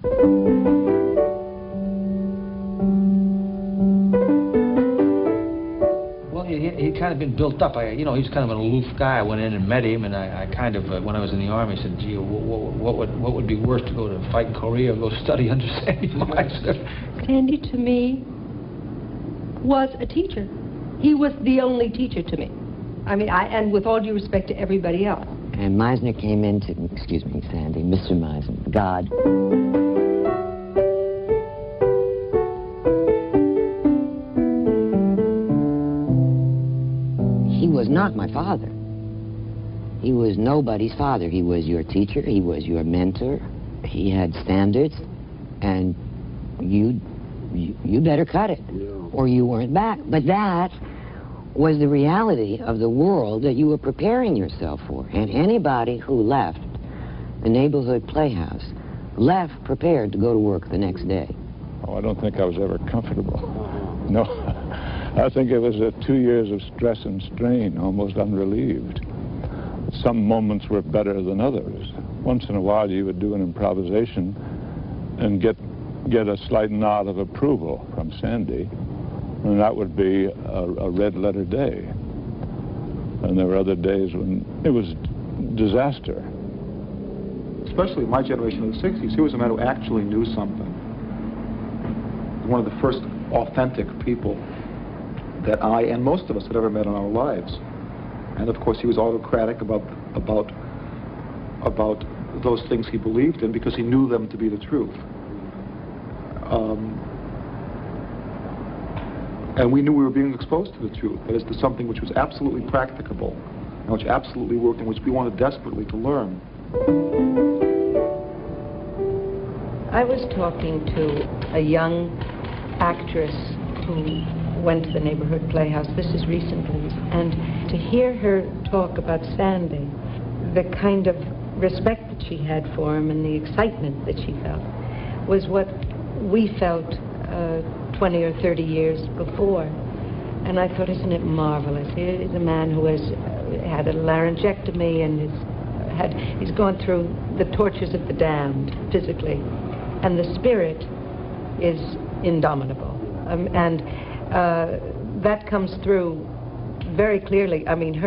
Well, he'd kind of been built up. You know, he's kind of an aloof guy. I went in and met him, and I kind of, when I was in the Army, said, gee, what would be worse, to go to fight in Korea or go study under Sandy Meisner? Sandy, to me, was a teacher. He was the only teacher to me. I mean, and with all due respect to everybody else. And Meisner came into, excuse me, Sandy, Mr. Meisner, God. He was not my father. He was nobody's father. He was your teacher. He was your mentor. He had standards, and you better cut it, or you weren't back. But that was the reality of the world that you were preparing yourself for. And anybody who left the neighborhood playhouse left prepared to go to work the next day. Oh, I don't think I was ever comfortable. No, I think it was 2 years of stress and strain, almost unrelieved. Some moments were better than others. Once in a while you would do an improvisation and get a slight nod of approval from Sandy, and that would be a red letter day. And there were other days when it was disaster. Especially my generation of the 60s, he was a man who actually knew something. One of the first authentic people that I and most of us had ever met in our lives. And of course he was autocratic about those things he believed in because he knew them to be the truth. And we knew we were being exposed to the truth, that is, to something which was absolutely practicable, and which absolutely worked, and which we wanted desperately to learn. I was talking to a young actress who went to the neighborhood playhouse. This is recently. And to hear her talk about Sandy, the kind of respect that she had for him and the excitement that she felt was what we felt 20 or 30 years before. And I thought, isn't it marvelous? Here's a man who has had a laryngectomy and he's gone through the tortures of the damned physically. And the spirit is indomitable. That comes through very clearly. I mean,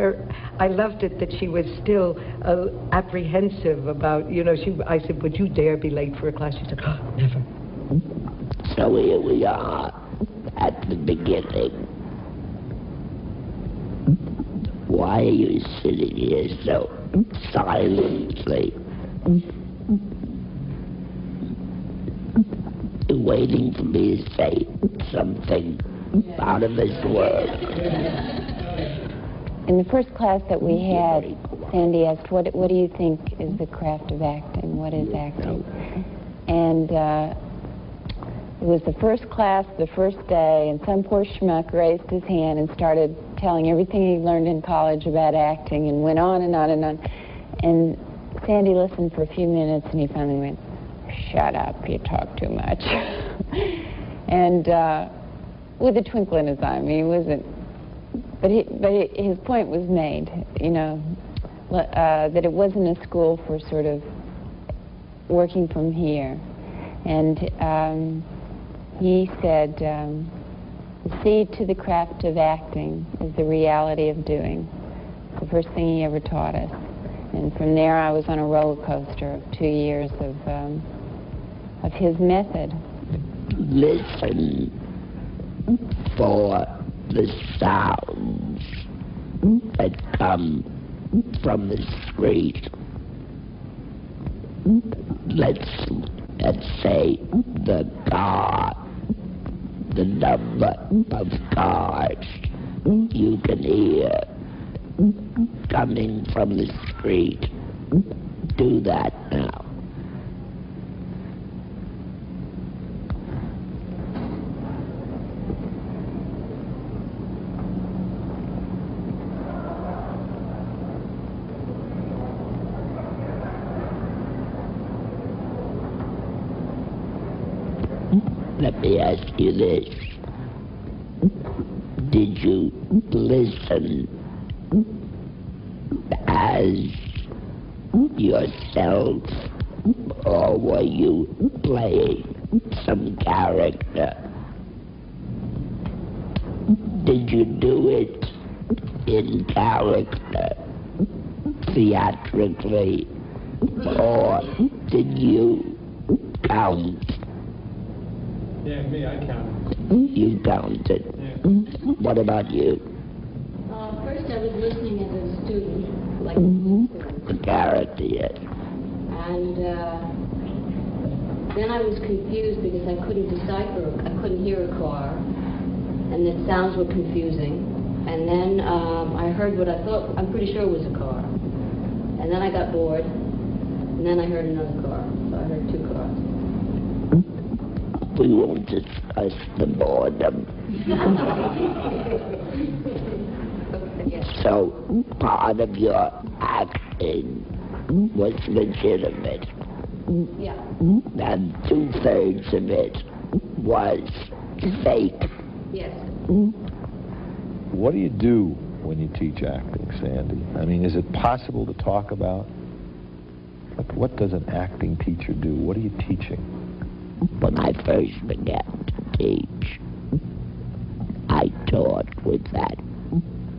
I loved it that she was still apprehensive about, you know, I said, would you dare be late for a class? She said, oh, never. So here we are at the beginning. Why are you sitting here so silently? Waiting for me to say something out of this world. In the first class that we had, Sandy asked, what do you think is the craft of acting? What is acting? And it was the first class, the first day, and some poor schmuck raised his hand and started telling everything he learned in college about acting, and went on and on and on. And Sandy listened for a few minutes, and he finally went, shut up, you talk too much. And with a twinkle in his eye, I mean, he wasn't, but his point was made, you know, that it wasn't a school for sort of working from here. And he said, the seed to the craft of acting is the reality of doing. It's the first thing he ever taught us. And from there, I was on a roller coaster of 2 years of his method. Listen for the sounds that come from the street. Let's say the car, the number of cars you can hear coming from the street. Do that now. Let me ask you this. Did you listen as yourself or were you playing some character? Did you do it in character, theatrically, or did you count? Yeah, me, I counted. You counted. Yeah. What about you? First I was listening as a student, like The character, yes. and then I was confused because I couldn't decipher, I couldn't hear a car, and the sounds were confusing. And then I heard what I thought, I'm pretty sure it was a car. And then I got bored, and then I heard another car, so I heard two cars. We won't discuss the boredom. So part of your acting was legitimate. Yeah. And 2/3 of it was fake. Yes. What do you do when you teach acting, Sandy? I mean, is it possible to talk about? Like, what does an acting teacher do? What are you teaching? When I first began to teach, I taught with that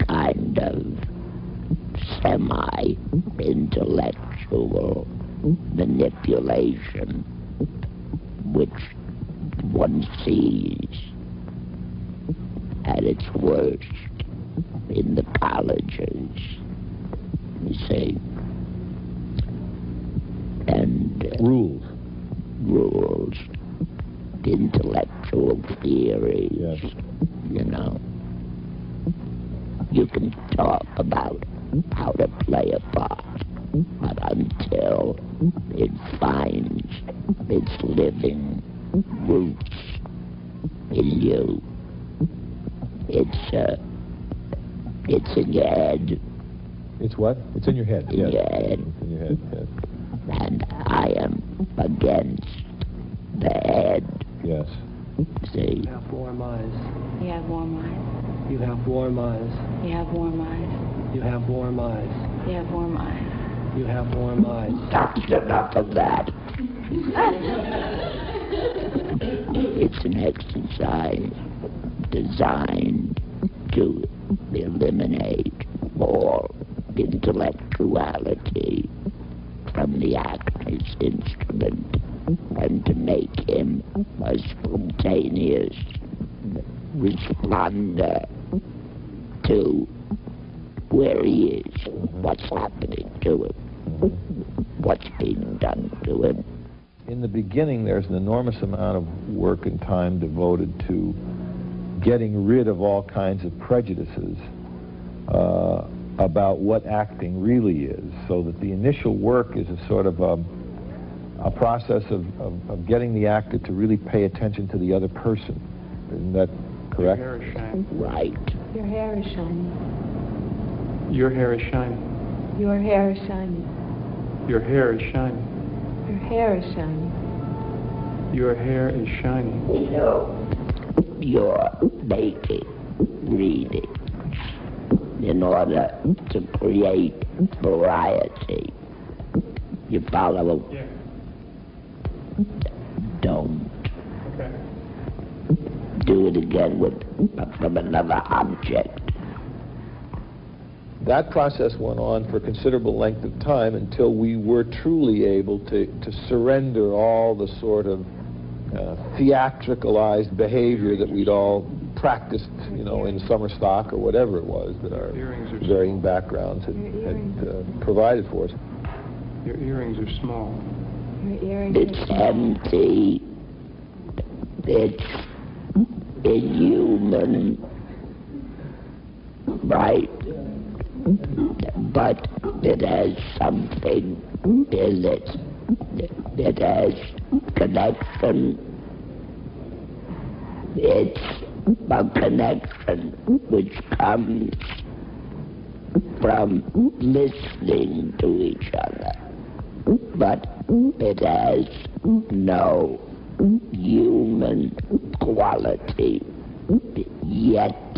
kind of semi-intellectual manipulation which one sees at its worst in the colleges, you see. And rules, intellectual theories, Yes. you know. You can talk about how to play a part, but until it finds its living roots in you, it's in your head. It's what? It's in your head. In Yes. your head. It's in your head. Yes. And I am against the head. Yes. See? You have warm eyes. You have warm eyes. You have warm eyes. You have warm eyes. You have warm eyes. You have warm eyes. You have warm eyes. That's enough of that. It's an exercise designed to eliminate all intellectuality from the actor's instrument and to make him a spontaneous responder to where he is, what's happening to him, what's being done to him. In the beginning, there's an enormous amount of work and time devoted to getting rid of all kinds of prejudices about what acting really is, so that the initial work is a sort of a process of getting the actor to really pay attention to the other person. Isn't that correct? Your hair is shiny. Right. Your hair is shiny. Your hair is shiny. Your hair is shiny. Your hair is shiny. Your hair is shiny. Your hair is shiny. You're making reading in order to create variety. You follow? Yeah. Don't. Okay. Do it again from another object. That process went on for a considerable length of time until we were truly able to surrender all the sort of theatricalized behavior that we'd all practiced, you know, in summer stock or whatever it was that our varying backgrounds had provided for us. Your earrings are small. Your earrings It's empty. It's inhuman. Right. But it has something in it. It has connection. It's a connection which comes from listening to each other. But it has no human quality, yet